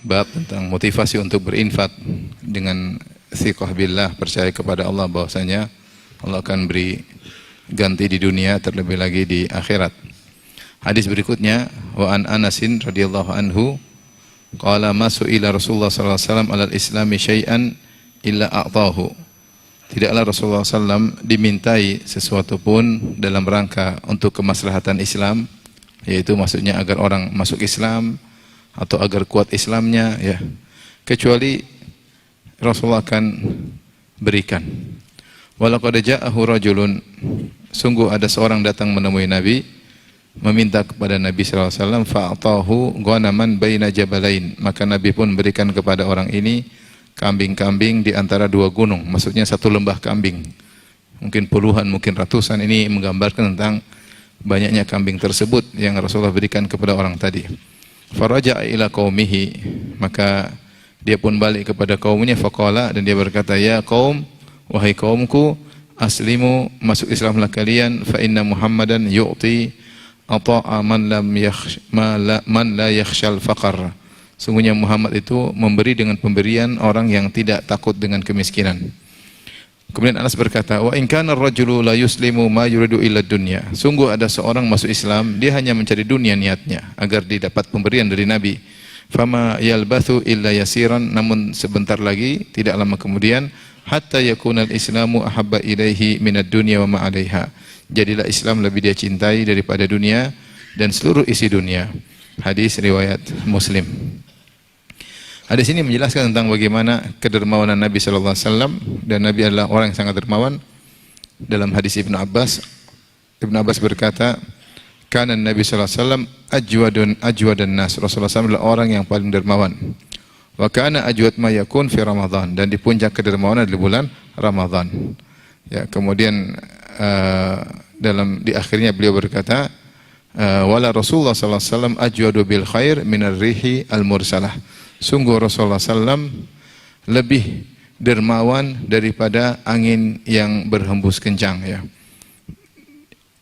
bab tentang motivasi untuk berinfak dengan thiqah billah, percaya kepada Allah bahwasanya Allah akan beri ganti di dunia, terlebih lagi di akhirat. Hadis berikutnya, wa an Anasin radhiyallahu anhu qala ma su'ila Rasulullah sallallahu alaihi wasallam alal islami syai'an illa a'tahu. Tidaklah Rasulullah SAW dimintai sesuatu pun dalam rangka untuk kemaslahatan Islam, yaitu maksudnya agar orang masuk Islam atau agar kuat Islamnya, ya, kecuali Rasulullah akan berikan. Walaqad ja'ahu rajulun, sungguh ada seorang datang menemui Nabi, meminta kepada Nabi sallallahu alaihi wasallam, fa'atahu ghanaman baina jabalain, maka Nabi pun berikan kepada orang ini kambing-kambing di antara dua gunung, maksudnya satu lembah kambing. Mungkin puluhan, mungkin ratusan. Ini menggambarkan tentang banyaknya kambing tersebut yang Rasulullah berikan kepada orang tadi. Faraja'a ila qaumihi, maka dia pun balik kepada kaumnya, faqala, dan dia berkata, ya qaum, wahai kaumku, aslimu, masuk Islamlah kalian, fa inna Muhammadan yu'ti ata'a man la yakhshal faqar. Sungguhnya Muhammad itu memberi dengan pemberian orang yang tidak takut dengan kemiskinan. Kemudian Anas berkata, wa in kana ar-rajulu la yuslimu ma yuridu illa dunya. Sungguh ada seorang masuk Islam, dia hanya mencari dunia niatnya, agar didapat pemberian dari Nabi. Fama yalbathu illa yasiran, namun sebentar lagi, tidak lama kemudian, hatta yakuna al-islamu ahabba ilaihi minad dunya wa ma 'alaiha. Jadilah Islam lebih dia cintai daripada dunia dan seluruh isi dunia. Hadis riwayat Muslim. Hadis ini menjelaskan tentang bagaimana kedermawanan Nabi sallallahu alaihi wasallam, dan Nabi adalah orang yang sangat dermawan. Dalam hadis Ibnu Abbas berkata, kana Nabi sallallahu alaihi wasallam ajwadan nas. Rasulullah SAW adalah orang yang paling dermawan. Wa kana ajwad ma yakun fi Ramadan, dan di puncak kedermawanan di bulan Ramadan. Ya, kemudian di akhirnya beliau berkata, wala Rasulullah sallallahu alaihi wasallam ajwadu bil khair minar rihi al mursalah. Sungguh Rasulullah SAW lebih dermawan daripada angin yang berhembus kencang, ya.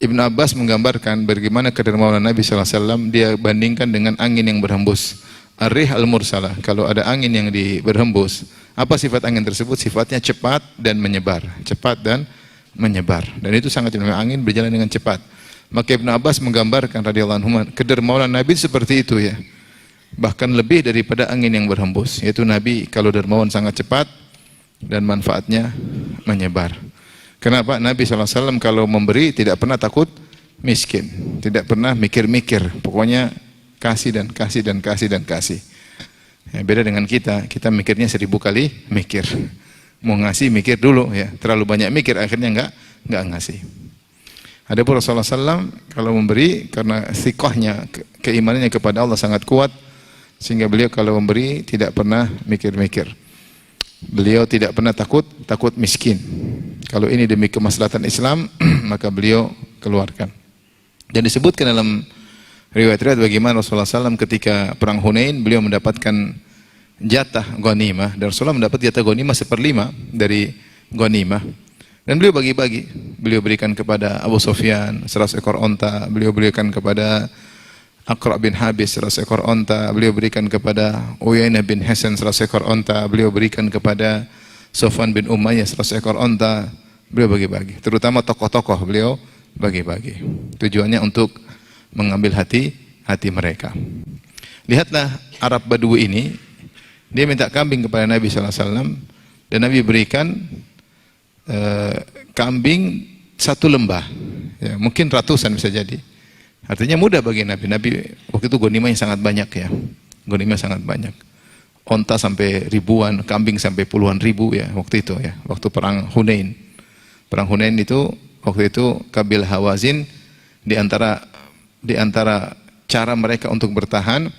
Ibnu Abbas menggambarkan bagaimana kedermawanan Nabi SAW, dia bandingkan dengan angin yang berhembus. Ar-rih al-mursalah, kalau ada angin yang berhembus, apa sifat angin tersebut? Sifatnya cepat dan menyebar. Cepat dan menyebar. Dan itu sangat dinamika, angin berjalan dengan cepat. Maka Ibnu Abbas menggambarkan radhiyallahu anhu kedermawanan Nabi seperti itu, ya. Bahkan lebih daripada angin yang berhembus, yaitu Nabi kalau dermawan sangat cepat dan manfaatnya menyebar. Kenapa? Nabi SAW kalau memberi tidak pernah takut miskin, tidak pernah mikir-mikir, pokoknya kasih dan kasih dan kasih dan kasih. Ya, beda dengan kita mikirnya 1000 kali mikir. Mau ngasih mikir dulu, ya. Terlalu banyak mikir akhirnya enggak ngasih. Adapun Rasulullah SAW kalau memberi karena thiqahnya, keimanannya kepada Allah sangat kuat, sehingga beliau kalau memberi tidak pernah mikir-mikir. Beliau tidak pernah takut miskin. Kalau ini demi kemaslahatan Islam, maka beliau keluarkan. Dan disebutkan dalam riwayat-riwayat bagaimana Rasulullah SAW ketika perang Hunain, beliau mendapatkan jatah ghanimah, dan Rasulullah mendapat jatah ghanimah 1/5 dari ghanimah. Dan beliau bagi-bagi. Beliau berikan kepada Abu Sufyan 100 ekor onta, beliau berikan kepada Aqra bin Habis 100 ekor onta, beliau berikan kepada Uyainah bin Hasan 100 ekor onta, beliau berikan kepada Sofwan bin Umayyah 100 ekor onta. Beliau bagi-bagi, terutama tokoh-tokoh beliau bagi-bagi. Tujuannya untuk mengambil hati mereka. Lihatlah Arab Badui ini, dia minta kambing kepada Nabi SAW, dan Nabi berikan kambing 1 lembah, ya, mungkin ratusan bisa jadi. Artinya mudah bagi Nabi. Nabi waktu itu ghanimahnya sangat banyak, ya. Ghanimah sangat banyak. Onta sampai ribuan, kambing sampai puluhan ribu, ya, waktu itu, ya. Waktu perang Hunain. Perang Hunain itu waktu itu kabilah Hawazin di antara cara mereka untuk bertahan,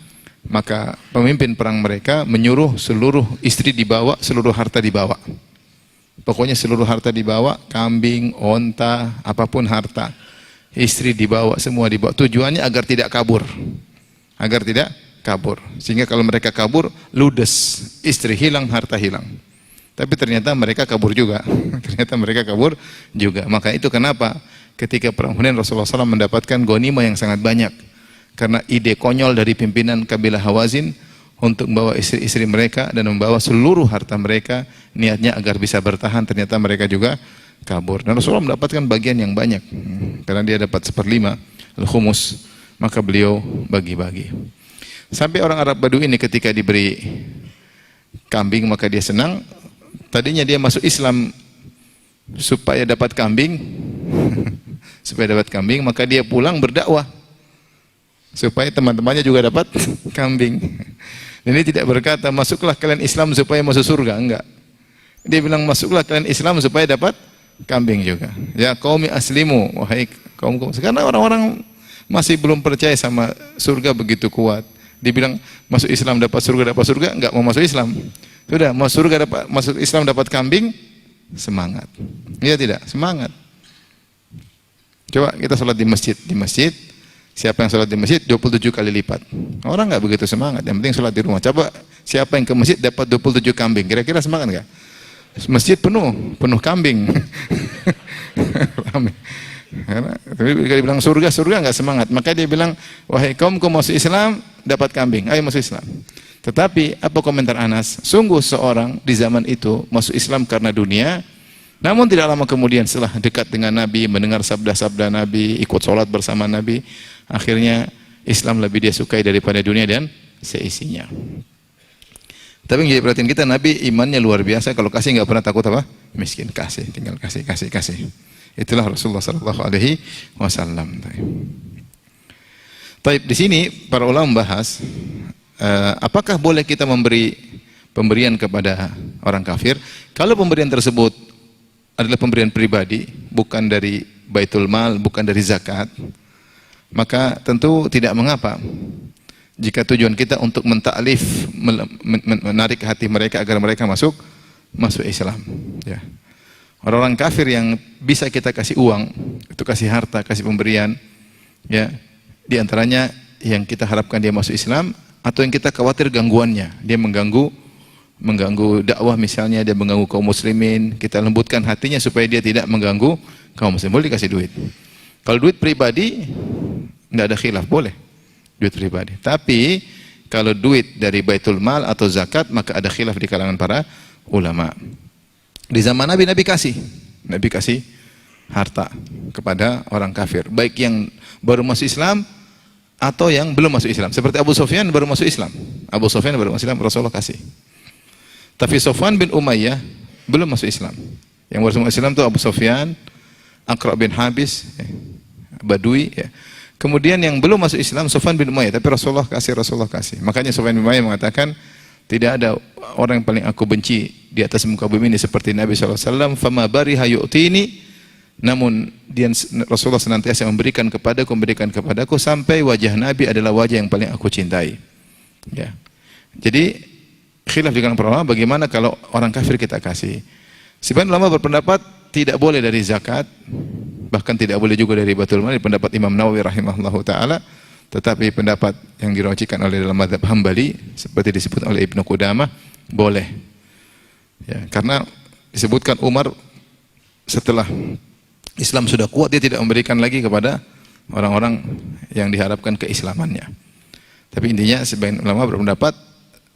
maka pemimpin perang mereka menyuruh seluruh istri dibawa, seluruh harta dibawa. Pokoknya seluruh harta dibawa, kambing, onta, apapun harta. Istri dibawa, semua dibawa. Tujuannya agar tidak kabur. Agar tidak kabur. Sehingga kalau mereka kabur, ludes. Istri hilang, harta hilang. Tapi ternyata mereka kabur juga. Maka itu kenapa ketika perang Hunain Rasulullah SAW mendapatkan ghanimah yang sangat banyak. Karena ide konyol dari pimpinan kabilah Hawazin untuk membawa istri-istri mereka dan membawa seluruh harta mereka, niatnya agar bisa bertahan, ternyata mereka juga kabur. Dan Rasulullah mendapatkan bagian yang banyak, karena dia dapat 1/5 al-khumus, maka beliau bagi-bagi. Sampai orang Arab Badu ini ketika diberi kambing maka dia senang. Tadinya dia masuk Islam supaya dapat kambing, supaya dapat kambing, maka dia pulang berdakwah supaya teman-temannya juga dapat kambing. Ini tidak berkata masuklah kalian Islam supaya masuk surga, enggak. Dia bilang masuklah kalian Islam supaya dapat kambing juga. Ya qaumi aslimu, wahai kaumku. Karena orang-orang masih belum percaya sama surga begitu kuat. Dibilang masuk Islam dapat surga, enggak mau masuk Islam. Sudah, masuk surga dapat, masuk Islam dapat kambing, semangat. Iya tidak? Semangat. Coba kita sholat di masjid, siapa yang sholat di masjid 27 kali lipat. Orang enggak begitu semangat, yang penting sholat di rumah. Coba siapa yang ke masjid dapat 27 kambing, kira-kira semangat enggak? Masjid penuh kambing. Karena dia bilang surga enggak semangat. Maka dia bilang, wahai kaumku masuk Islam dapat kambing, ayo masuk Islam. Tetapi apa komentar Anas? Sungguh seorang di zaman itu masuk Islam karena dunia, namun tidak lama kemudian setelah dekat dengan Nabi, mendengar sabda-sabda Nabi, ikut sholat bersama Nabi, akhirnya Islam lebih dia sukai daripada dunia dan seisinya. Tapi yang jadi perhatian kita, Nabi imannya luar biasa. Kalau kasih nggak pernah takut apa? Miskin, kasih, tinggal kasih. Itulah Rasulullah Sallallahu Alaihi Wasallam. Taib, di sini para ulama membahas apakah boleh kita memberi pemberian kepada orang kafir kalau pemberian tersebut adalah pemberian pribadi, bukan dari baitul mal, bukan dari zakat, maka tentu tidak mengapa. Jika tujuan kita untuk mentaklif, menarik hati mereka agar mereka masuk Islam, ya. Orang-orang kafir yang bisa kita kasih uang, itu kasih harta, kasih pemberian, ya. Di antaranya yang kita harapkan dia masuk Islam, atau yang kita khawatir gangguannya, dia mengganggu dakwah misalnya, dia mengganggu kaum muslimin, kita lembutkan hatinya supaya dia tidak mengganggu kaum muslimin. Boleh dikasih duit. Kalau duit pribadi, tidak ada khilaf, boleh. Duit pribadi. Tapi kalau duit dari baitul mal atau zakat, maka ada khilaf di kalangan para ulama. Di zaman Nabi kasih harta kepada orang kafir, baik yang baru masuk Islam atau yang belum masuk Islam. Seperti Abu Sufyan baru masuk Islam. Rasulullah kasih. Tapi Sofwan bin Umayyah belum masuk Islam. Yang baru masuk Islam itu Abu Sufyan, Aqra bin Habis, Badui, ya. Kemudian yang belum masuk Islam Sofwan bin Umayyah, tapi Rasulullah kasih. Makanya Sofwan bin Umayyah mengatakan, tidak ada orang yang paling aku benci di atas muka bumi ini seperti Nabi SAW. Fama bariha yu'tini, namun Rasulullah senantiasa memberikan kepadaku sampai wajah Nabi adalah wajah yang paling aku cintai. Ya. Jadi khilaf di kalangan para ulama bagaimana kalau orang kafir kita kasih. Sebagian ulama berpendapat tidak boleh dari zakat, bahkan tidak boleh juga dari baitul mal, pendapat Imam Nawawi rahimahullahu taala. Tetapi pendapat yang dirajikan oleh dalam mazhab Hambali seperti disebut oleh Ibnu Qudamah boleh. Ya, karena disebutkan Umar setelah Islam sudah kuat, dia tidak memberikan lagi kepada orang-orang yang diharapkan keislamannya. Tapi intinya sebagian ulama berpendapat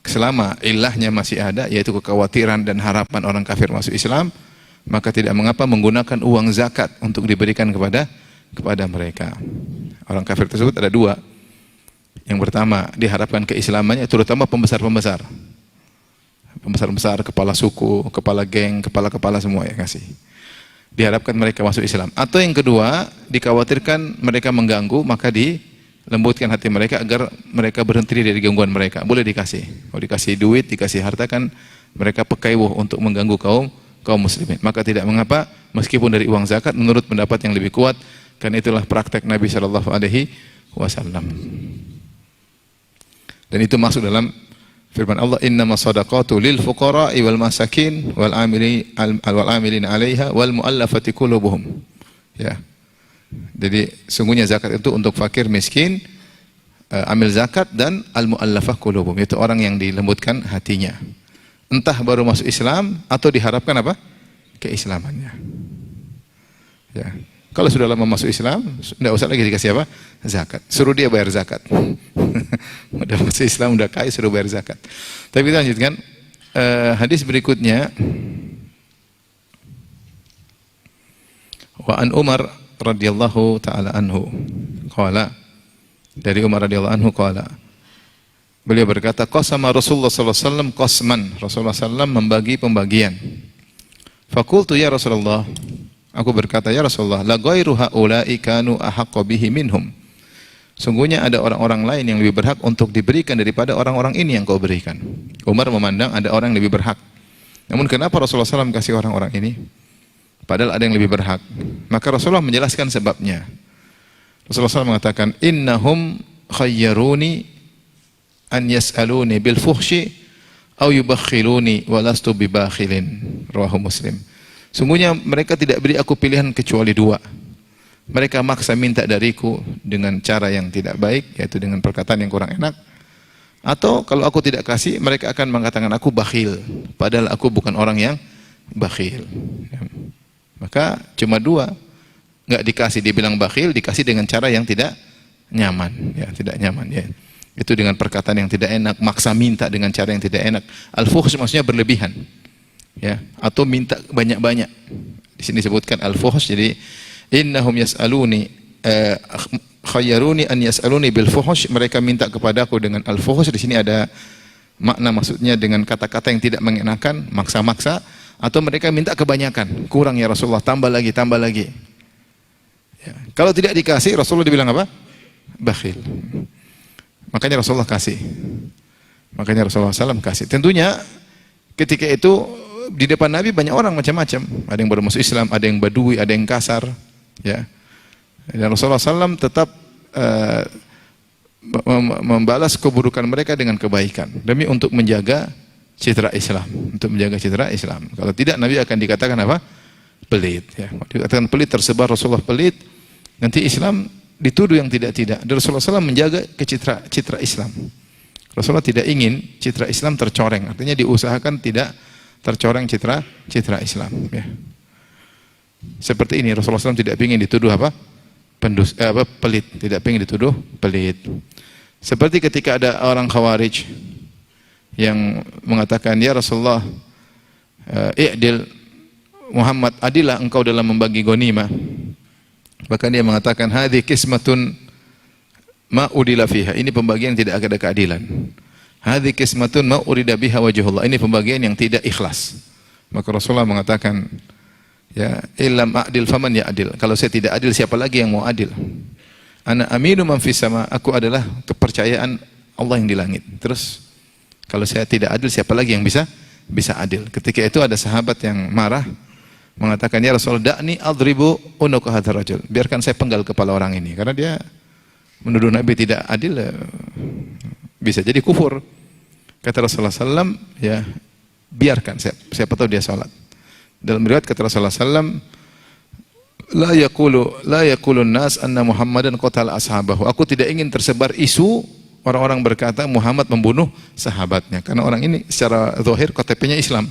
selama ilahnya masih ada, yaitu kekhawatiran dan harapan orang kafir masuk Islam, maka tidak mengapa menggunakan uang zakat untuk diberikan kepada mereka. Orang kafir tersebut ada dua. Yang pertama, diharapkan keislamannya, terutama pembesar-pembesar, kepala suku, kepala geng, kepala semua ya kasih. Diharapkan mereka masuk Islam. Atau yang kedua, dikhawatirkan mereka mengganggu, maka dilembutkan hati mereka agar mereka berhenti dari gangguan mereka. Boleh dikasih. Kalau dikasih duit, dikasih harta kan mereka pekaiwuh untuk mengganggu kaum muslimin. Maka tidak mengapa meskipun dari uang zakat, menurut pendapat yang lebih kuat, karena itulah praktek Nabi Shallallahu Alaihi Wasallam. Dan itu masuk dalam firman Allah, innamas shadaqatu lil fuqara'i wal masakin wal amilin 'alaiha wal mu'allafati qulubuhum. Ya. Jadi sungguhnya zakat itu untuk fakir, miskin, amil zakat dan al mu'allafah qulubuhum, itu orang yang dilembutkan hatinya. Entah baru masuk Islam atau diharapkan apa? Keislamannya. Ya. Kalau sudah lama masuk Islam, tidak usah lagi dikasih apa? Zakat. Suruh dia bayar zakat. Udah masuk Islam, udah kaya, suruh bayar zakat. Tapi kita lanjutkan. Hadis berikutnya. Wa an Umar radhiyallahu taala anhu qala, dari Umar radhiyallahu anhu qala, beliau berkata, qasama Rasulullah sallallahu alaihi wasallam qasman. Rasulullah sallallahu membagi pembagian. Faqultu ya Rasulullah, aku berkata, ya Rasulullah, la ghairu haula'i kanu ahaqqa bihi minhum. Sungguhnya ada orang-orang lain yang lebih berhak untuk diberikan daripada orang-orang ini yang kau berikan. Umar memandang ada orang yang lebih berhak. Namun kenapa Rasulullah SAW kasih orang-orang ini? Padahal ada yang lebih berhak. Maka Rasulullah menjelaskan sebabnya. Rasulullah SAW mengatakan, innahum khayyaruni an yas'aluni bil fuhshi aw yubakhiluni wa lastu bibakhilin. Rawahu Muslim. Sungguhnya mereka tidak beri aku pilihan kecuali dua. Mereka maksa minta dariku dengan cara yang tidak baik, yaitu dengan perkataan yang kurang enak. Atau kalau aku tidak kasih, mereka akan mengatakan aku bakhil. Padahal aku bukan orang yang bakhil. Maka cuma dua. Nggak dikasih dibilang bakhil, dikasih dengan cara yang tidak nyaman. Ya, tidak nyaman. Ya. Itu dengan perkataan yang tidak enak, maksa minta dengan cara yang tidak enak. Al-fuhsh maksudnya berlebihan. Ya, atau minta banyak-banyak. Di sini disebutkan al-fuhsh, jadi innahum yas'aluni khayyaruni an yas'aluni bil fuhsh, mereka minta kepadaku dengan al-fuhsh. Di sini ada makna, maksudnya dengan kata-kata yang tidak mengenakan, maksa-maksa, atau mereka minta kebanyakan, kurang ya Rasulullah, tambah lagi, tambah lagi. Ya. Kalau tidak dikasih, Rasulullah dibilang apa? Bakhil. Makanya Rasulullah kasih. Makanya Rasulullah SAW kasih. Tentunya ketika itu di depan Nabi banyak orang macam-macam. Ada yang baru masuk Islam, ada yang badui, ada yang kasar. Ya. Dan Rasulullah SAW tetap membalas keburukan mereka dengan kebaikan demi untuk menjaga citra Islam, untuk menjaga citra Islam. Kalau tidak, Nabi akan dikatakan apa? Pelit. Ya. Dikatakan pelit, tersebar Rasulullah pelit. Nanti Islam dituduh yang tidak-tidak. Dan Rasulullah SAW menjaga citra Islam. Rasulullah tidak ingin citra Islam tercoreng. Artinya diusahakan tidak tercoreng citra Islam. Ya. Seperti ini, Rasulullah SAW tidak ingin dituduh apa? Pelit. Tidak ingin dituduh pelit. Seperti ketika ada orang Khawarij yang mengatakan, ya Rasulullah, i'dil Muhammad, adilah engkau dalam membagi ghanimah. Bahkan dia mengatakan, hadhi kismatun ma udila fiha. Ini pembagian yang tidak ada keadilan. Hadhi kismatun ma urida biha wajhullah. Ini pembagian yang tidak ikhlas. Maka Rasulullah mengatakan, ya illam a'dil faman ya adil. Kalau saya tidak adil, siapa lagi yang mau adil? Ana aminu man fis sama. Aku adalah kepercayaan Allah yang di langit. Terus kalau saya tidak adil, siapa lagi yang bisa adil? Ketika itu ada sahabat yang marah, mengatakan, ya Rasulullah, da'ni adribu unuka hadzal rajul. Biarkan saya penggal kepala orang ini, karena dia menuduh Nabi tidak adil, bisa jadi kufur. Kata Rasulullah SAW, ya biarkan, siapa tahu dia salat. Dalam riwayat kata Rasulullah SAW, la yaqulun nas anna Muhammadan qatala ashabahu. Aku tidak ingin tersebar isu orang-orang berkata Muhammad membunuh sahabatnya, karena orang ini secara zahir KTP-nya Islam.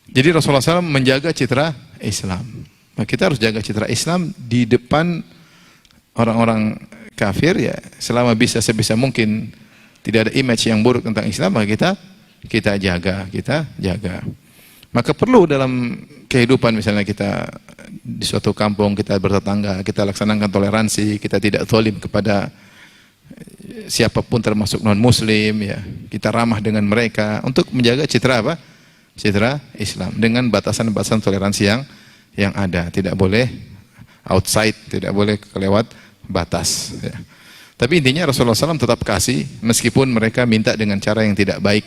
Jadi Rasulullah SAW menjaga citra Islam. Nah, kita harus jaga citra Islam di depan orang-orang kafir, ya selama bisa sebisa mungkin tidak ada image yang buruk tentang Islam, maka kita jaga. Maka perlu dalam kehidupan, misalnya kita di suatu kampung, kita bertetangga, kita laksanakan toleransi, kita tidak zalim kepada siapapun termasuk non-muslim, ya. Kita ramah dengan mereka untuk menjaga citra apa? Citra Islam dengan batasan-batasan toleransi yang ada. Tidak boleh outside, tidak boleh kelewat batas, ya. Tapi intinya Rasulullah SAW tetap kasih meskipun mereka minta dengan cara yang tidak baik.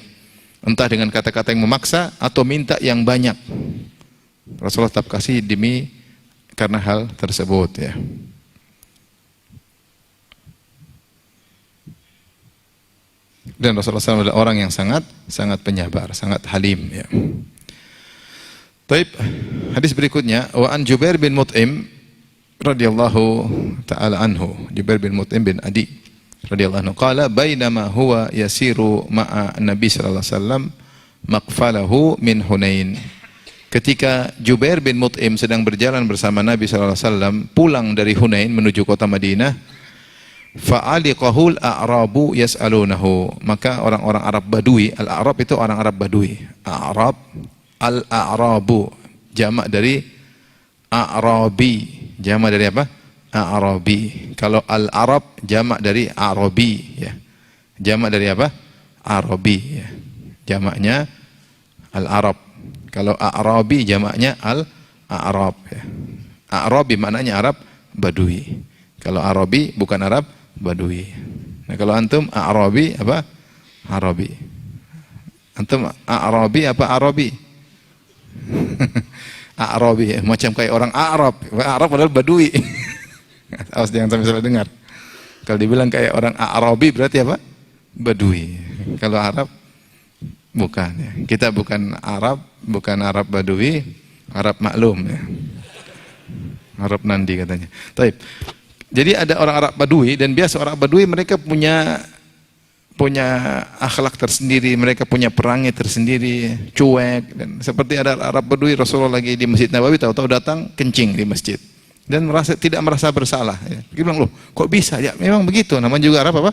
Entah dengan kata-kata yang memaksa atau minta yang banyak. Rasulullah tetap kasih demi karena hal tersebut, ya. Dan Rasulullah SAW adalah orang yang sangat penyabar, sangat halim, ya. Taib, hadis berikutnya, wa an Jubair bin Mut'im radhiyallahu taala anhu. Jubair bin Mut'im bin Adi radhiyallahu anhu qala bainama huwa yasiru ma'a Nabi sallallahu alaihi wasallam maqfalahu min Hunain. Ketika Jubair bin Mut'im sedang berjalan bersama Nabi SAW pulang dari Hunain menuju kota Madinah, fa'aliqahul a'rabu yas'alunahu, maka orang-orang Arab Badui, al-A'rab itu orang Arab Badui, A'rab, al-A'rabu, jamak dari A'rabi, jamak dari apa? A'rabi. Kalau al-Arab jamak dari Arabi, ya. Jamak dari apa? Arabi, ya. Jamaknya al-Arab. Kalau A'rabi jamaknya al-A'rab, ya. A'rabi maknanya Arab Badui. Kalau Arabi bukan Arab Badui. Nah, kalau antum A'rabi apa? Arabi. Antum A'rabi apa Arabi? A'rabi, ya. Macam kayak orang Arab. Arab padahal Badui. Awas jangan sampai salah dengar. Kalau dibilang kayak orang Arabi berarti apa? Badui. Kalau Arab bukan, ya. Kita bukan Arab, bukan Arab Badui, Arab maklum, ya. Arab Nandi katanya. Taib. Jadi ada orang Arab Badui, dan biasa orang Badui mereka punya akhlak tersendiri, mereka punya perangai tersendiri, cuek, dan seperti ada Arab Badui, Rasulullah lagi di Masjid Nabawi, tahu-tahu datang kencing di masjid dan tidak merasa bersalah, ya. Dia bilang, loh kok bisa? Ya memang begitu, namanya juga Arab apa?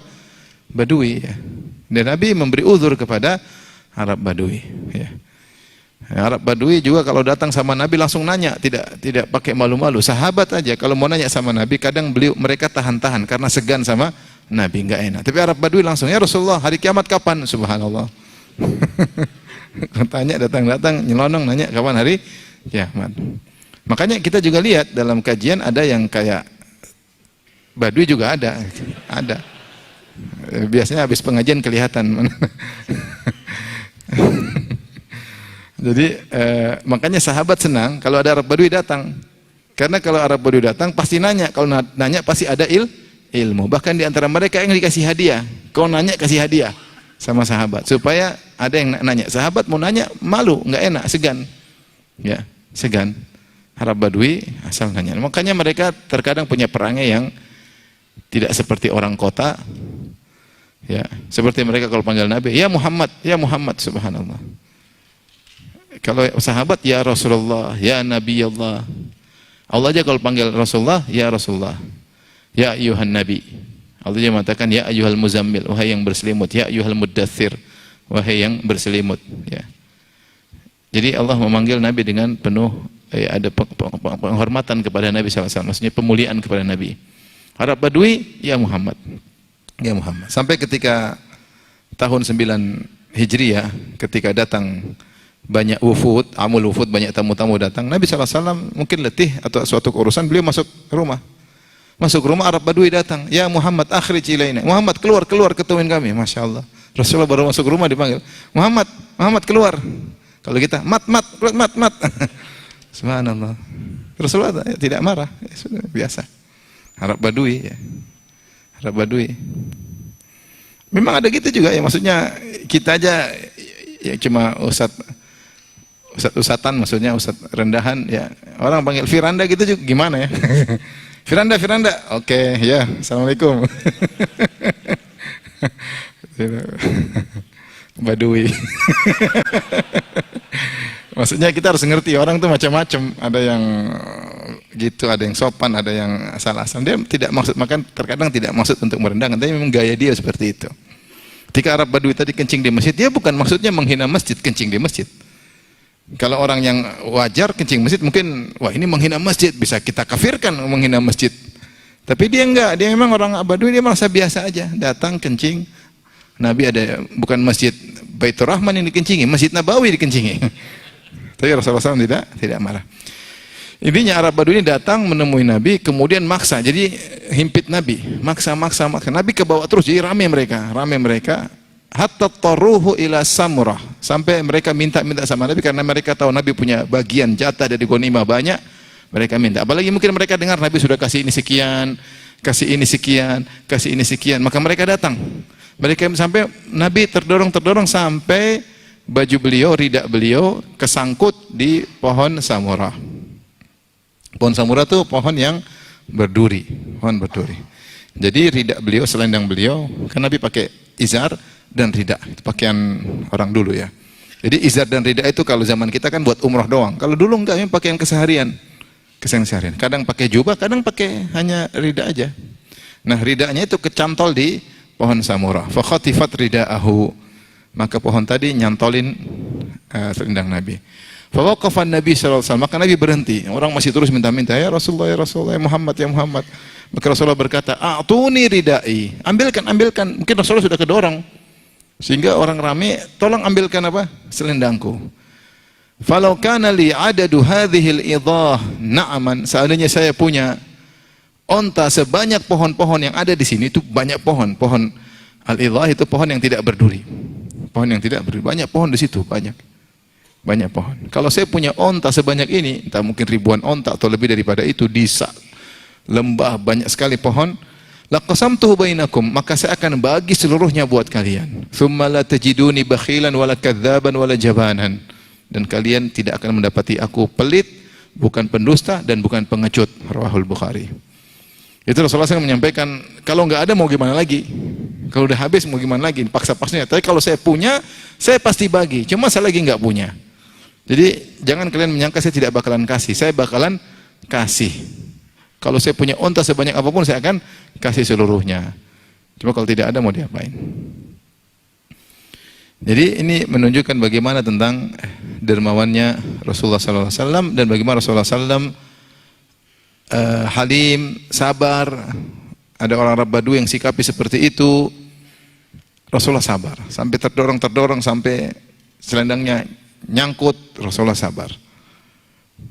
Badui, ya. Dan Nabi memberi uzur kepada Arab Badui, ya. Arab Badui juga kalau datang sama Nabi langsung nanya, tidak pakai malu-malu. Sahabat aja kalau mau nanya sama Nabi, kadang mereka tahan-tahan karena segan sama Nabi, enggak enak. Tapi Arab Badui langsung, ya Rasulullah, hari kiamat kapan? Subhanallah. Tanya, datang-datang nyelonong nanya kapan hari kiamat. Makanya kita juga lihat dalam kajian ada yang kayak Badui juga ada. Biasanya habis pengajian kelihatan. Jadi makanya sahabat senang kalau ada Arab Badui datang. Karena kalau Arab Badui datang pasti nanya, kalau nanya pasti ada ilmu. Bahkan di antara mereka yang dikasih hadiah. Kau nanya kasih hadiah sama sahabat supaya ada yang nanya. Sahabat mau nanya malu, enggak enak, segan. Ya, segan. Arab Badui asal nanya. Makanya mereka terkadang punya perangai yang tidak seperti orang kota. Ya, seperti mereka kalau panggil Nabi, ya Muhammad, subhanallah. Kalau sahabat, ya Rasulullah, ya Nabi Allah. Allah aja kalau panggil Rasulullah, ya Rasulullah, ya ayuhan Nabi. Allah aja mengatakan, ya ayuhal muzammil, wahai yang berselimut, ya ayuhal muddathir, wahai yang berselimut. Ya. Jadi Allah memanggil Nabi dengan penuh, ada penghormatan kepada Nabi SAW, maksudnya pemuliaan kepada Nabi. Arab Badui, ya Muhammad. Ya Muhammad. Sampai ketika tahun 9 Hijriah, ketika datang banyak wufud, amul wufud, banyak tamu-tamu datang, Nabi SAW mungkin letih atau suatu urusan, beliau masuk rumah. Masuk rumah, Arab Badui datang, ya Muhammad akhrij ilaina. Muhammad keluar ketemuin kami. Masya Allah. Rasulullah baru masuk rumah dipanggil, Muhammad keluar. Kalau kita mat. Subhanallah. Rasulullah tidak marah, ya, sudah biasa. Arab Badui, ya. Arab Badui. Memang ada gitu juga ya, maksudnya kita aja ya cuma ustad-ustadan, maksudnya ustad rendahan, ya orang panggil Firanda gitu juga gimana ya? Firanda, oke, ya, assalamualaikum. Badui. Maksudnya kita harus ngerti orang tuh macam-macam, ada yang gitu, ada yang sopan, ada yang asal-asal. Dia tidak maksud, makan terkadang tidak maksud untuk merendahkan, tapi memang gaya dia seperti itu. Ketika Arab Badui tadi kencing di masjid, dia bukan maksudnya menghina masjid, kencing di masjid. Kalau orang yang wajar kencing masjid mungkin, wah ini menghina masjid, bisa kita kafirkan menghina masjid. Tapi dia enggak, dia memang orang Badui, dia merasa biasa aja, datang kencing. Nabi ada, bukan masjid Baitur Rahman yang dikencingi, Masjid Nabawi dikencingi. Tapi Rasulullah SAW tidak marah. Intinya Arab Badui ini datang menemui Nabi, kemudian maksa, jadi himpit Nabi, maksa. Nabi kebawa terus, jadi rame mereka. Hatta taruhu ila Samurah, sampai mereka minta sama Nabi karena mereka tahu Nabi punya bagian jatah dari ghanimah banyak, mereka minta. Apalagi mungkin mereka dengar Nabi sudah kasih ini sekian, kasih ini sekian, maka mereka datang. Mereka sampai Nabi terdorong sampai baju beliau, ridak beliau kesangkut di pohon Samurah. Pohon Samurah itu pohon yang berduri, Jadi ridak beliau, selendang beliau, kan Nabi pakai izar dan ridak, itu pakaian orang dulu ya. Jadi izar dan rida itu kalau zaman kita kan buat umroh doang. Kalau dulu enggak, memang pakaian keseharian. Keseharian. Kadang pakai jubah, kadang pakai hanya rida aja. Nah, ridanya itu kecantol di pohon samura. Fa khatifat ridaahu. Maka pohon tadi nyantolin selendang Nabi. Fa waqafa Nabi sallallahu alaihi wasallam. Maka Nabi berhenti. Orang masih terus minta-minta, "Ya Rasulullah, ya Rasulullah, ya Muhammad, ya Muhammad." Maka Rasulullah berkata, "A'tuni ridai." Ambilkan, ambilkan. Mungkin Rasulullah sudah kedorong. Sehingga orang ramai, "Tolong ambilkan apa? Selendangku." Falau kana li adadu hadhil idah na'aman, seandainya saya punya onta sebanyak pohon-pohon yang ada di sini, itu banyak pohon. Pohon al-idah itu pohon yang tidak berduri. Pohon yang tidak berduri. Banyak pohon di situ, banyak. Banyak pohon. Kalau saya punya onta sebanyak ini, entah mungkin ribuan onta atau lebih daripada itu, di lembah banyak sekali pohon, laqasamtuhu bainakum, maka saya akan bagi seluruhnya buat kalian. Tsumma la tajiduni bakhilan wala kadzaban wala jabanan. Dan kalian tidak akan mendapati aku pelit, bukan pendusta dan bukan pengecut. Rawahul Bukhari. Itu Rasulullah SAW menyampaikan, kalau nggak ada mau gimana lagi? Kalau udah habis mau gimana lagi? Paksa-paksanya. Tapi kalau saya punya, saya pasti bagi. Cuma saya lagi nggak punya. Jadi jangan kalian menyangka saya tidak bakalan kasih. Saya bakalan kasih. Kalau saya punya onta sebanyak apapun, saya akan kasih seluruhnya. Cuma kalau tidak ada mau diapain? Jadi ini menunjukkan bagaimana tentang dermawannya Rasulullah SAW dan bagaimana Rasulullah SAW halim, sabar. Ada orang Arab Badui yang sikapi seperti itu, Rasulullah sabar. Sampai terdorong sampai selendangnya nyangkut, Rasulullah sabar.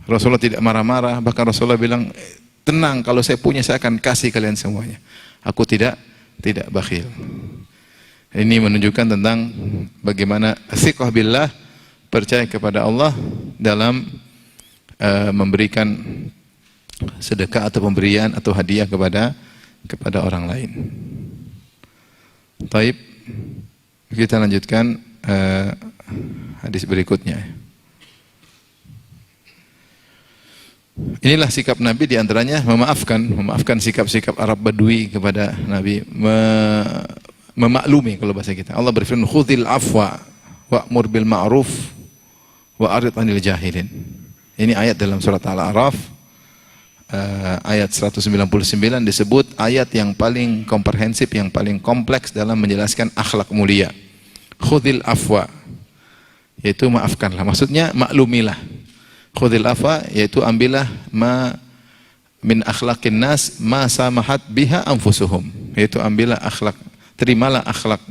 Rasulullah tidak marah-marah, bahkan Rasulullah bilang, tenang, kalau saya punya saya akan kasih kalian semuanya. Aku tidak bakhil. Ini menunjukkan tentang bagaimana thiqah billah, percaya kepada Allah dalam memberikan sedekah atau pemberian atau hadiah kepada orang lain. Taib, kita lanjutkan hadis berikutnya. Inilah sikap Nabi, diantaranya memaafkan sikap-sikap Arab Badui kepada Nabi, memaklumi kalau bahasa kita. Allah berfirman, "Khudhil afwa wa'mur bil ma'ruf wa arid 'anil jahilin." Ini ayat dalam surat Al-A'raf ayat 199, disebut ayat yang paling komprehensif, yang paling kompleks dalam menjelaskan akhlak mulia. Khudhil afwa, yaitu maafkanlah. Maksudnya maklumilah. Khudhil afwa yaitu ambillah min akhlaqin nas ma samahat biha anfusuhum, yaitu ambillah akhlak, terimalah akhlak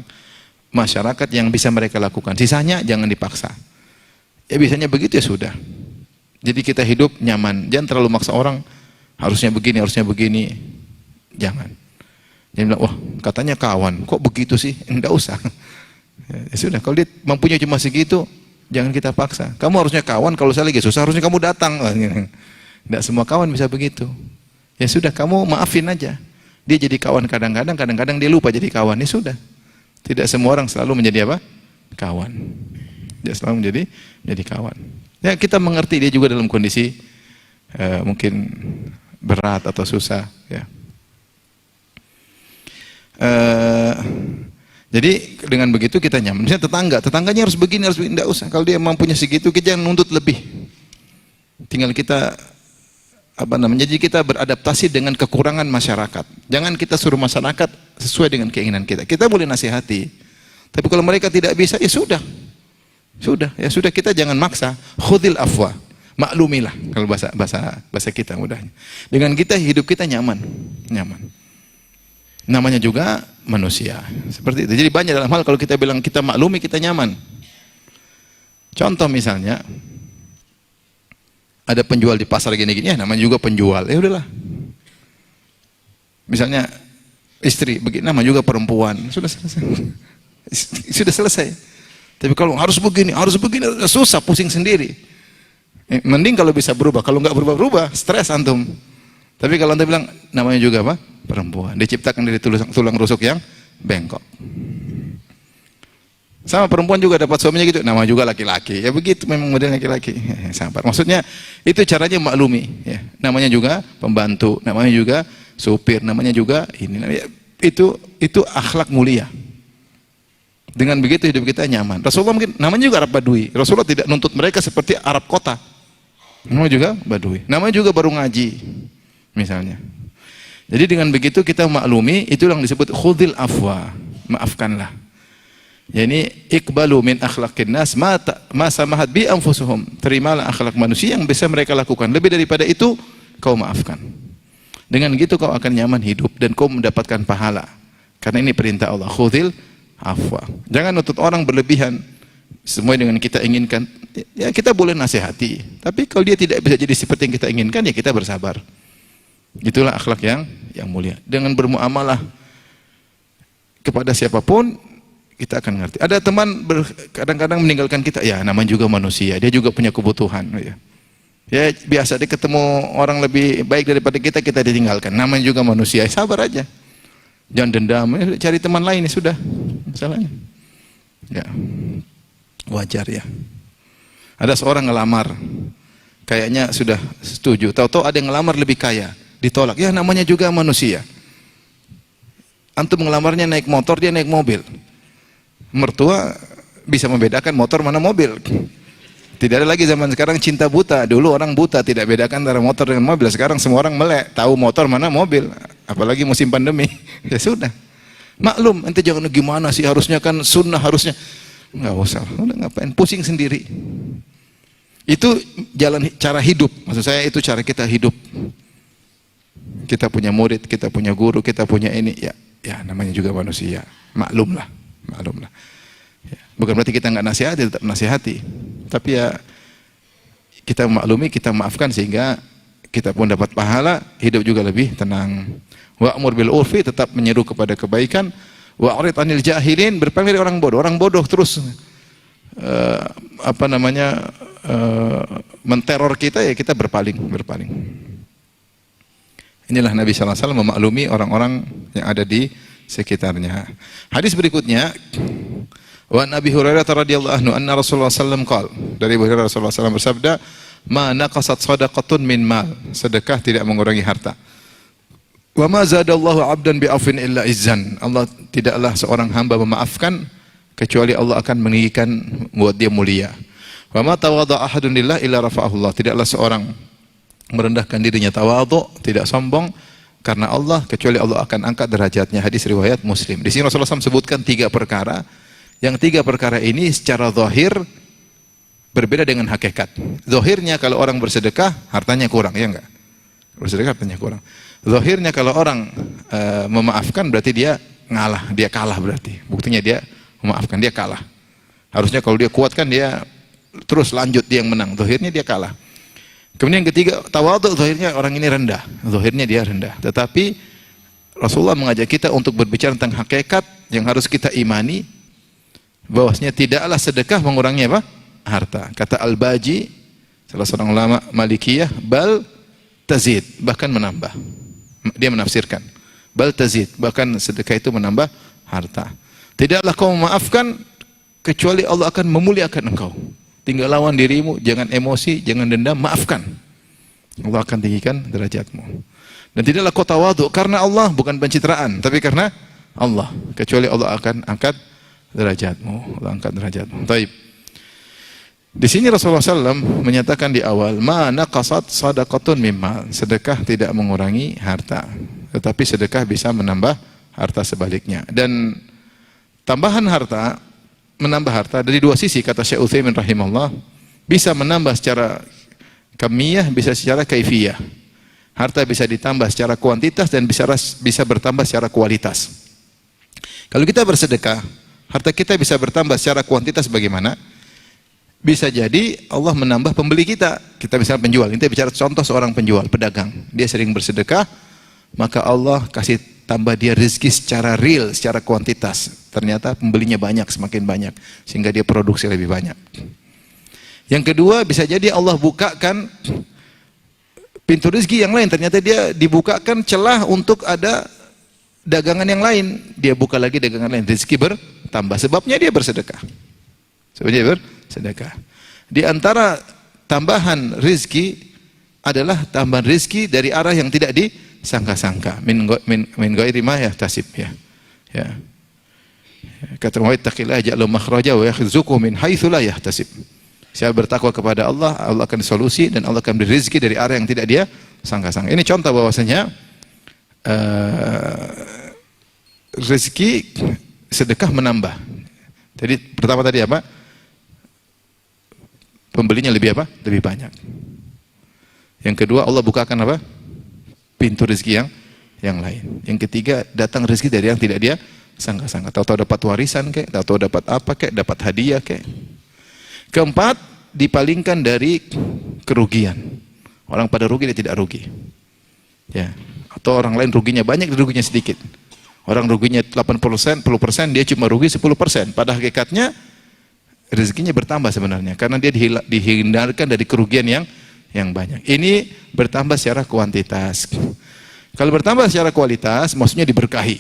masyarakat yang bisa mereka lakukan. Sisanya jangan dipaksa. Ya bisanya begitu ya sudah. Jadi kita hidup nyaman. Jangan terlalu maksa orang, harusnya begini. Jangan. Dia bilang, wah katanya kawan, kok begitu sih? Enggak usah. Ya sudah, kalau dia mampunya cuma segitu, jangan kita paksa. Kamu harusnya kawan, kalau saya lagi susah, harusnya kamu datang. Tidak semua kawan bisa begitu. Ya sudah, kamu maafin aja. Dia jadi kawan kadang-kadang dia lupa jadi kawan. Ya sudah. Tidak semua orang selalu menjadi apa? Kawan. Dia selalu menjadi kawan. Ya kita mengerti dia juga dalam kondisi mungkin berat atau susah. Ya. Jadi dengan begitu kita nyaman. Misalnya tetangganya harus begini, tidak usah. Kalau dia mampunya segitu, kita jangan nuntut lebih. Tinggal kita jadi kita beradaptasi dengan kekurangan masyarakat. Jangan kita suruh masyarakat sesuai dengan keinginan kita. Kita boleh nasihati. Tapi kalau mereka tidak bisa, ya sudah. Ya sudah, kita jangan maksa. Khudhil afwa. Maklumilah kalau bahasa kita mudahnya. Dengan kita hidup kita nyaman. Namanya juga manusia. Seperti itu. Jadi banyak dalam hal kalau kita bilang kita maklumi, kita nyaman. Contoh misalnya, ada penjual di pasar gini-gini, ya namanya juga penjual. Ya udahlah. Misalnya istri, begitu namanya juga perempuan. Sudah selesai. Tapi kalau harus begini, susah, pusing sendiri. Mending kalau bisa berubah. Kalau nggak berubah, stres antum. Tapi kalau antum bilang namanya juga apa? Perempuan. Diciptakan dari tulang rusuk yang bengkok. Sama perempuan juga dapat suaminya gitu, nama juga laki-laki. Ya begitu memang model laki-laki. Sabar. Maksudnya itu caranya maklumi. Ya. Namanya juga pembantu, namanya juga supir, namanya juga ini. Itu akhlak mulia. Dengan begitu hidup kita nyaman. Rasulullah mungkin namanya juga Arab Badui. Rasulullah tidak nuntut mereka seperti Arab kota. Namanya juga Badui. Namanya juga baru ngaji misalnya. Jadi dengan begitu kita maklumi, itu yang disebut khudil afwa, maafkanlah. Yani iqbalu min akhlaqin nas ma samahat bi anfusuhum. Terimalah akhlak manusia yang bisa mereka lakukan. Lebih daripada itu kau maafkan. Dengan gitu kau akan nyaman hidup dan kau mendapatkan pahala. Karena ini perintah Allah, khudil afwa. Jangan nuntut orang berlebihan semuanya dengan kita inginkan. Ya kita boleh nasihati, tapi kalau dia tidak bisa jadi seperti yang kita inginkan, ya kita bersabar. Itulah akhlak yang mulia. Dengan bermuamalah kepada siapapun kita akan ngerti. Ada teman kadang-kadang meninggalkan kita, ya namanya juga manusia, dia juga punya kebutuhan. Ya biasa dia ketemu orang lebih baik daripada kita, kita ditinggalkan. Namanya juga manusia, sabar aja. Jangan dendam, cari teman lain, sudah. Masalahnya. Ya. Wajar ya. Ada seorang ngelamar, kayaknya sudah setuju. Tahu-tahu ada yang ngelamar lebih kaya, ditolak. Ya namanya juga manusia. Antum ngelamarnya naik motor, dia naik mobil. Mertua bisa membedakan motor mana mobil. Tidak ada lagi zaman sekarang cinta buta. Dulu orang buta tidak bedakan antara motor dengan mobil. Sekarang semua orang melek, tahu motor mana mobil. Apalagi musim pandemi. Ya sudah. Maklum, ente jangan gimana sih, harusnya kan sunnah, harusnya. Enggak usah. Udah ngapain, pusing sendiri. Itu jalan cara hidup. Maksud saya itu cara kita hidup. Kita punya murid, kita punya guru, kita punya ini, ya namanya juga manusia. Maklumlah. Ya. Bukan berarti kita nggak nasihati, tetap nasihati. Tapi ya kita maklumi, kita maafkan sehingga kita pun dapat pahala, hidup juga lebih tenang. Wa'mur bil urfi, tetap menyeru kepada kebaikan. Wa'rid 'anil jahilin, berpaling dari orang bodoh. Orang bodoh terus menteror kita, ya kita berpaling. Inilah Nabi sallallahu alaihi wasallam memaklumi orang-orang yang ada di sekitarnya. Hadis berikutnya, wa Nabi Hurairah radhiyallahu anhu anna Rasulullah sallallahu alaihi wasallam, dari Abu Hurairah Rasulullah sallallahu bersabda, ma naqasat shadaqatun min mal, sedekah tidak mengurangi harta. Wa ma zadallahu 'abdan bi afin illa izzan, Allah tidaklah seorang hamba memaafkan kecuali Allah akan meninggikan buat dia mulia. Wa ma tawadha ahadun lillah illa rafa'ahu Allah, tidaklah seorang merendahkan dirinya tawadhu, tidak sombong karena Allah, kecuali Allah akan angkat derajatnya. Hadis riwayat Muslim. Di sini Rasulullah SAW sebutkan 3 perkara. Yang 3 perkara ini secara zahir berbeda dengan hakikat. Zahirnya kalau orang bersedekah hartanya kurang, ya enggak? Bersedekah hartanya kurang. Zahirnya kalau orang memaafkan berarti dia ngalah, dia kalah berarti. Buktinya dia memaafkan, dia kalah. Harusnya kalau dia kuatkan dia terus lanjut, dia yang menang. Zahirnya dia kalah. Kemudian yang ketiga, tawadhu, zahirnya orang ini rendah. Zahirnya dia rendah. Tetapi Rasulullah mengajak kita untuk berbicara tentang hakikat yang harus kita imani, bahwasanya tidaklah sedekah mengurangi apa? Harta. Kata Al-Baji, salah seorang ulama Malikiyah, bal tazid, bahkan menambah. Dia menafsirkan, bal tazid, bahkan sedekah itu menambah harta. Tidaklah kau memaafkan kecuali Allah akan memuliakan engkau. Tinggal lawan dirimu, jangan emosi, jangan dendam, maafkan. Allah akan tinggikan derajatmu. Dan tidaklah kau tawadhu karena Allah, bukan pencitraan, tapi karena Allah. Kecuali Allah akan angkat derajatmu. Allah angkat derajatmu. Baik. Di sini Rasulullah SAW menyatakan di awal, ma naqasat sadaqatun mimma, sedekah tidak mengurangi harta, tetapi sedekah bisa menambah harta sebaliknya. Dan tambahan harta, menambah harta dari 2 sisi, kata Syekh Utsaimin rahimahullah, bisa menambah secara kamiyah, bisa secara kaifiyah. Harta bisa ditambah secara kuantitas dan bisa bertambah secara kualitas. Kalau kita bersedekah, harta kita bisa bertambah secara kuantitas bagaimana? Bisa jadi Allah menambah pembeli kita. Kita misalnya penjual, kita bicara contoh seorang penjual, pedagang. Dia sering bersedekah, maka Allah kasih tambah dia rezeki secara real, secara kuantitas. Ternyata pembelinya banyak, semakin banyak, sehingga dia produksi lebih banyak. Yang kedua, bisa jadi Allah bukakan pintu rezeki yang lain. Ternyata dia dibukakan celah untuk ada dagangan yang lain. Dia buka lagi dagangan lain, rezeki bertambah. Sebabnya dia bersedekah. Di antara tambahan rezeki adalah tambahan rezeki dari arah yang tidak disangka-sangka. Min ghairi ma yahtasib, ya. Kata Muhammad, "Taqillaha ja'ala makhraja wa yakhzuqhu min haitsu la yahtasib." Siapa bertakwa kepada Allah, Allah akan solusi dan Allah akan beri rezeki dari arah yang tidak dia sangka-sangka. Ini contoh bahwasanya rezeki sedekah menambah. Jadi pertama tadi apa? Pembelinya lebih apa? Lebih banyak. Yang kedua, Allah bukakan apa? Pintu rezeki yang lain. Yang ketiga, datang rezeki dari yang tidak dia sangka-sangka. Tahu-tahu dapat warisan kek, tahu-tahu dapat apa kek, dapat hadiah kek. Keempat, dipalingkan dari kerugian. Orang pada rugi, dia tidak rugi. Ya. Atau orang lain ruginya banyak, dia ruginya sedikit. Orang ruginya 80%, 10%, dia cuma rugi 10%. Pada hakikatnya rezekinya bertambah sebenarnya karena dia dihindarkan dari kerugian yang banyak. Ini bertambah secara kuantitas. Kalau bertambah secara kualitas, maksudnya diberkahi.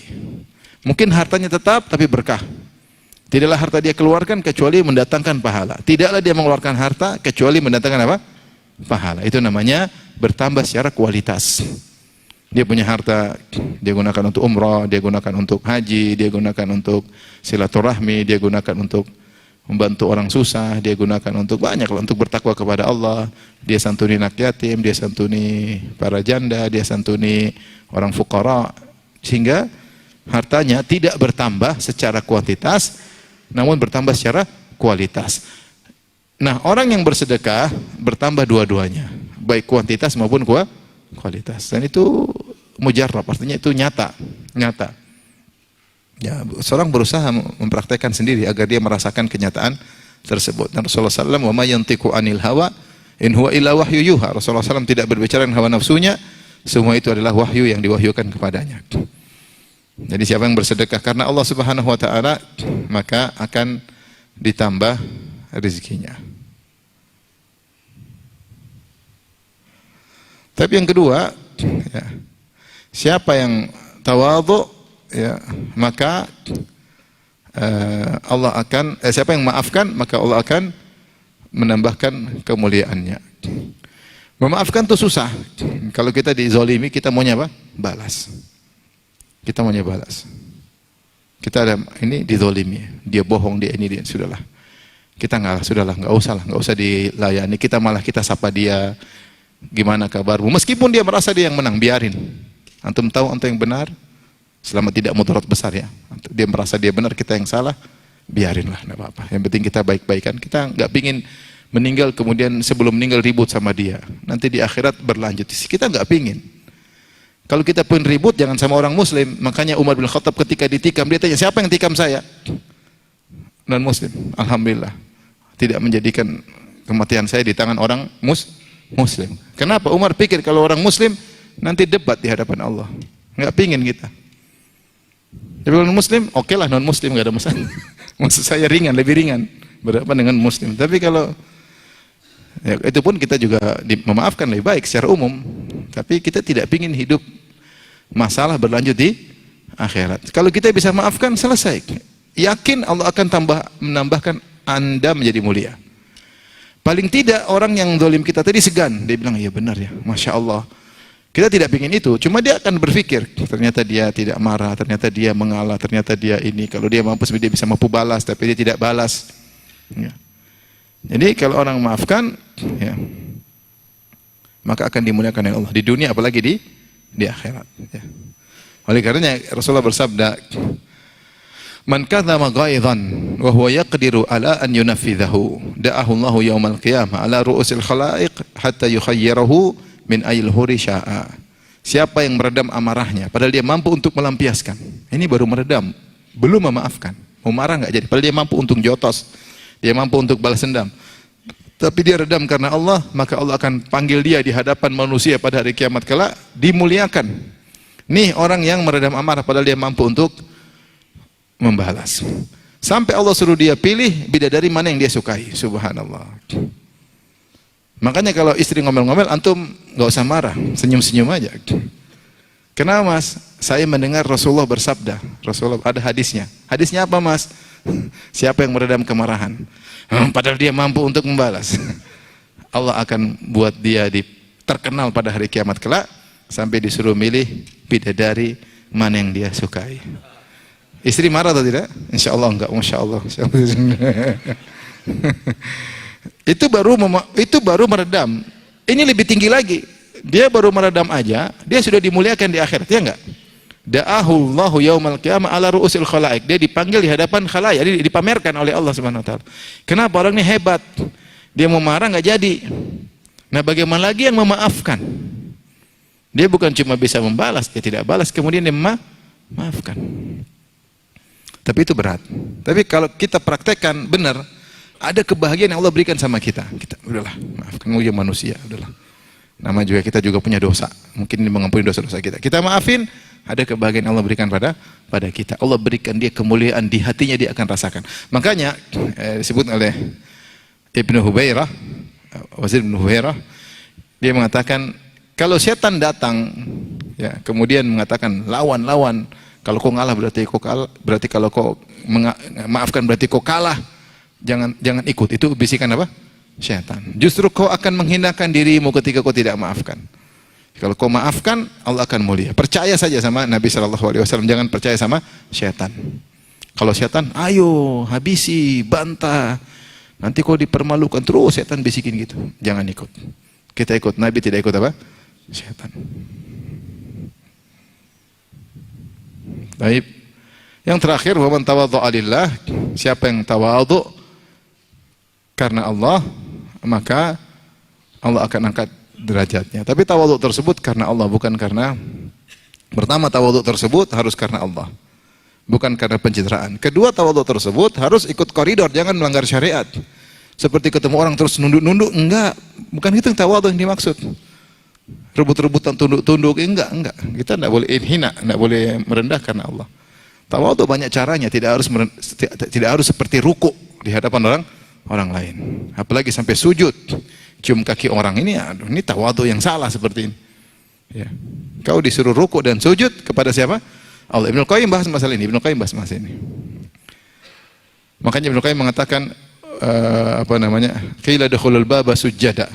Mungkin hartanya tetap tapi berkah. Tidaklah harta dia keluarkan kecuali mendatangkan pahala. Tidaklah dia mengeluarkan harta kecuali mendatangkan apa? Pahala. Itu namanya bertambah secara kualitas. Dia punya harta, dia gunakan untuk umrah, dia gunakan untuk haji, dia gunakan untuk silaturahmi, dia gunakan untuk membantu orang susah, dia gunakan untuk banyak, untuk bertakwa kepada Allah. Dia santuni anak yatim, dia santuni para janda, dia santuni orang fuqara, sehingga hartanya tidak bertambah secara kuantitas, namun bertambah secara kualitas. Nah, orang yang bersedekah bertambah dua-duanya, baik kuantitas maupun kualitas. Dan itu mujarrab, artinya itu nyata. Ya, seorang berusaha mempraktekkan sendiri agar dia merasakan kenyataan tersebut. Dan Rasulullah SAW, "Wa ma yantiqu 'anil hawa in huwa illa wahyu yuha." Rasulullah SAW tidak berbicara dengan hawa nafsunya, semua itu adalah wahyu yang diwahyukan kepadanya. Jadi siapa yang bersedekah karena Allah Subhanahu wa taala, maka akan ditambah rezekinya. Tapi yang kedua, ya, siapa yang tawadhu, ya, maka Allah akan siapa yang maafkan, maka Allah akan menambahkan kemuliaannya. Memaafkan itu susah. Kalau kita dizolimi, kita maunya apa? Balas. Kita maunya balas. Kita ada ini dizolimi, dia bohong, dia ini, dia sudahlah. Kita nggak usah dilayani. Kita malah kita sapa dia, gimana kabarmu? Meskipun dia merasa dia yang menang, biarin. Antum tahu antum yang benar, selama tidak mudarat besar ya. Dia merasa dia benar, kita yang salah, biarinlah, enggak apa-apa. Yang penting kita baik-baikan. Kita nggak pingin meninggal kemudian sebelum meninggal ribut sama dia. Nanti di akhirat berlanjut. Kita nggak pingin. Kalau kita pun ribut jangan sama orang muslim. Makanya Umar bin Khattab ketika ditikam, dia tanya, siapa yang tikam saya? Non muslim. Alhamdulillah tidak menjadikan kematian saya di tangan orang muslim. Kenapa? Umar pikir kalau orang muslim nanti debat di hadapan Allah. Nggak pingin kita. Tapi non muslim, oke lah non muslim, nggak ada masalah. Maksud saya ringan, lebih ringan berhadapan dengan muslim. Tapi kalau ya, itu pun kita juga memaafkan lebih baik secara umum. Tapi kita tidak pingin hidup masalah berlanjut di akhirat. Kalau kita bisa maafkan, selesai. Yakin Allah akan menambahkan Anda menjadi mulia. Paling tidak orang yang zalim kita tadi segan, dia bilang iya benar ya, Masya Allah. Kita tidak ingin itu, cuma dia akan berpikir, ternyata dia tidak marah, ternyata dia mengalah, ternyata dia ini, kalau dia bisa mampu balas, tapi dia tidak balas. Ya. Jadi kalau orang maafkan, ya, maka akan dimuliakan oleh Allah di dunia, apalagi di akhirat. Ya. Oleh karenanya Rasulullah bersabda, "Man kadzama ghaidhan wa huwa yaqdiru ala an yunaffidhahu, da'ahu Allahu yaumal qiyamah ala ru'usil khalaiq hatta yukhayyirahu min ayil huri sya'a." Siapa yang meredam amarahnya padahal dia mampu untuk melampiaskan. Ini baru meredam, belum memaafkan. Mau marah enggak jadi, padahal dia mampu untuk jotos. Dia mampu untuk balas dendam. Tapi dia redam karena Allah, maka Allah akan panggil dia di hadapan manusia pada hari kiamat kelak, dimuliakan. Nih orang yang meredam amarah padahal dia mampu untuk membalas. Sampai Allah suruh dia pilih bidadari mana yang dia sukai. Subhanallah. Makanya kalau istri ngomel-ngomel, antum nggak usah marah, senyum-senyum aja. Kenapa mas? Saya mendengar Rasulullah bersabda. Rasulullah ada hadisnya. Hadisnya apa mas? Siapa yang meredam kemarahan? Padahal dia mampu untuk membalas. Allah akan buat dia terkenal pada hari kiamat kelak sampai disuruh milih bidadari mana yang dia sukai. Istri marah atau tidak? Insya Allah enggak, Masya Allah. Itu baru meredam. Ini lebih tinggi lagi. Dia baru meredam aja, dia sudah dimuliakan di akhirat, ya enggak? Da'ahu Allahu yaumal qiyamah ala ru'usil khalaik. Dia dipanggil di hadapan khalayak, jadi dipamerkan oleh Allah Subhanahu wa taala. Kenapa orang ini hebat? Dia mau marah enggak jadi. Nah, bagaimana lagi yang memaafkan? Dia bukan cuma bisa membalas, dia tidak balas, kemudian dia memaafkan. Tapi itu berat. Tapi kalau kita praktekkan benar, ada kebahagiaan yang Allah berikan sama kita. Kita udahlah, maafkan manusia, udahlah. Nama juga kita juga punya dosa. Mungkin ini mengampuni dosa-dosa kita. Kita maafin, ada kebahagiaan yang Allah berikan pada kita. Allah berikan dia kemuliaan di hatinya, dia akan rasakan. Makanya disebut oleh Ibnu Hubairah, Wazir Ibnu Hubairah, dia mengatakan kalau setan datang, ya, kemudian mengatakan lawan, kalau kau ngalah berarti kau kalah, berarti kalau kau maafkan berarti kau kalah. Jangan ikut. Itu bisikan apa? Syaitan. Justru kau akan menghinakan dirimu ketika kau tidak maafkan. Kalau kau maafkan, Allah akan mulia. Percaya saja sama Nabi SAW. Jangan percaya sama syaitan. Kalau syaitan, ayo habisi, bantah. Nanti kau dipermalukan terus, syaitan bisikin gitu. Jangan ikut. Kita ikut Nabi, tidak ikut apa? Syaitan. Baik. Yang terakhir, wa man tawaddu'a lillah, siapa yang tawadhu karena Allah, maka Allah akan angkat derajatnya. Tapi tawadhu tersebut karena Allah, bukan karena, pertama tawadhu tersebut harus karena Allah, bukan karena pencitraan. Kedua, tawadhu tersebut harus ikut koridor, jangan melanggar syariat. Seperti ketemu orang terus nunduk-nunduk, enggak, bukan itu yang tawadhu yang dimaksud. Rebut-rebutan, tunduk-tunduk, enggak. Kita enggak boleh hina, enggak boleh merendahkan Allah. Tawadhu banyak caranya, tidak harus seperti ruku di hadapan orang lain. Apalagi sampai sujud, cium kaki orang, ini tawadhu yang salah seperti ini. Ya. Kau disuruh ruku dan sujud kepada siapa? Allah. Ibnu Qayyim bahas masalah ini. Makanya Ibnu Qayyim mengatakan qila dukhulul baba sujjada.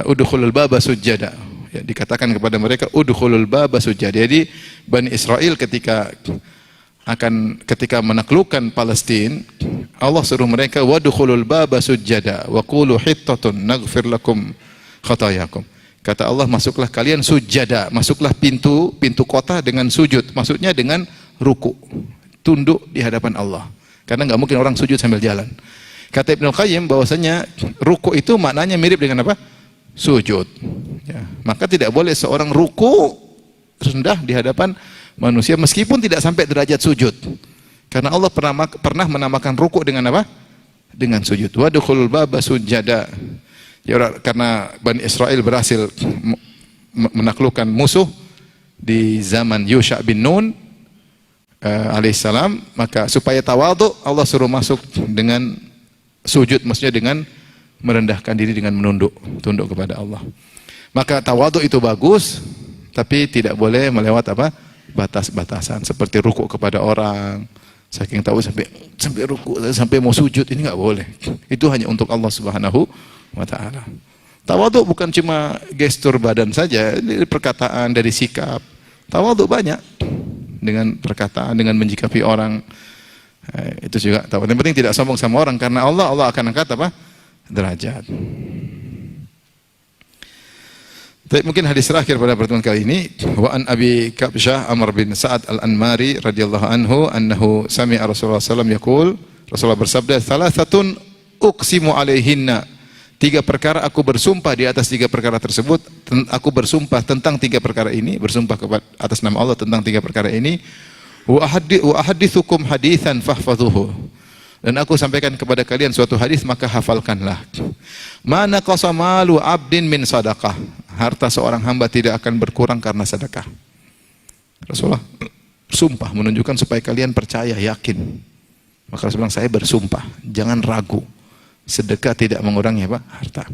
Udkhulul baba sujjada. Ya, dikatakan kepada mereka udkhulul baba sujjada. Jadi Bani Israel ketika menaklukkan Palestina, Allah suruh mereka wadkhulul baba sujjada wa qulu hittatun naghfir lakum khatayakum. Kata Allah, masuklah kalian sujjada, masuklah pintu kota dengan sujud, maksudnya dengan ruku, tunduk di hadapan Allah. Karena enggak mungkin orang sujud sambil jalan. Kata Ibnu Qayyim bahwasanya ruku itu maknanya mirip dengan apa? Sujud. Ya. Maka tidak boleh seorang ruku rendah di hadapan manusia meskipun tidak sampai derajat sujud. Karena Allah pernah menamakan ruku dengan apa? Dengan sujud. Wadkhulul baba sujada. Ya, karena Bani Israel berhasil menaklukkan musuh di zaman Yusha bin Nun alaihissalam, maka supaya tawadhu Allah suruh masuk dengan sujud, maksudnya dengan merendahkan diri, dengan tunduk kepada Allah. Maka tawadhu itu bagus, tapi tidak boleh melewat apa? Batas-batasan seperti ruku kepada orang. Saking tahu sampai ruku, sampai mau sujud, ini enggak boleh. Itu hanya untuk Allah Subhanahu wa taala. Tawadhu bukan cuma gestur badan saja, dari perkataan, dari sikap. Tawadhu banyak, dengan perkataan, dengan menjikapi orang. Itu juga tawadhu. Yang penting tidak sombong sama orang, karena Allah akan angkat apa? Derajat. Tapi mungkin hadis terakhir pada pertemuan kali ini, wa an Abi Kabsyah Amr bin Sa'ad Al-Anmari radhiyallahu anhu annahu sami'a Rasulullah sallallahu alaihi wasallam yaqul, Rasulullah bersabda, "Thalathatun uqsimu alaihinna." 3 perkara aku bersumpah di atas 3 perkara tersebut. Aku bersumpah tentang 3 perkara ini, bersumpah atas nama Allah tentang 3 perkara ini. Wa ahadithukum haditsan fahfadhuhu. Dan aku sampaikan kepada kalian suatu hadis, maka hafalkanlah. Mana qasamalu abdin min sadaqah. Harta seorang hamba tidak akan berkurang karena sedekah. Rasulullah bersumpah menunjukkan supaya kalian percaya, yakin. Maka Rasulullah bilang, saya bersumpah, jangan ragu. Sedekah tidak mengurangi apa? Harta.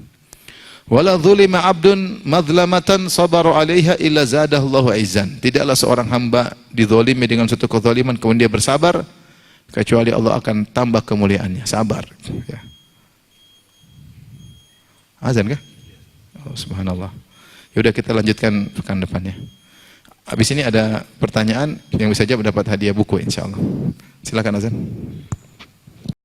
Wala dzulima abdun madlamatan sabaru 'alaiha illa zadahullahu aizan. Tidaklah seorang hamba dizalimi dengan suatu kezaliman kemudian dia bersabar, kecuali Allah akan tambah kemuliaannya. Sabar. Ya. Azan kah? Oh, subhanallah. Yaudah kita lanjutkan pekan depannya. Habis ini ada pertanyaan yang bisa jawab dapat hadiah buku insyaallah. Silakan Azan.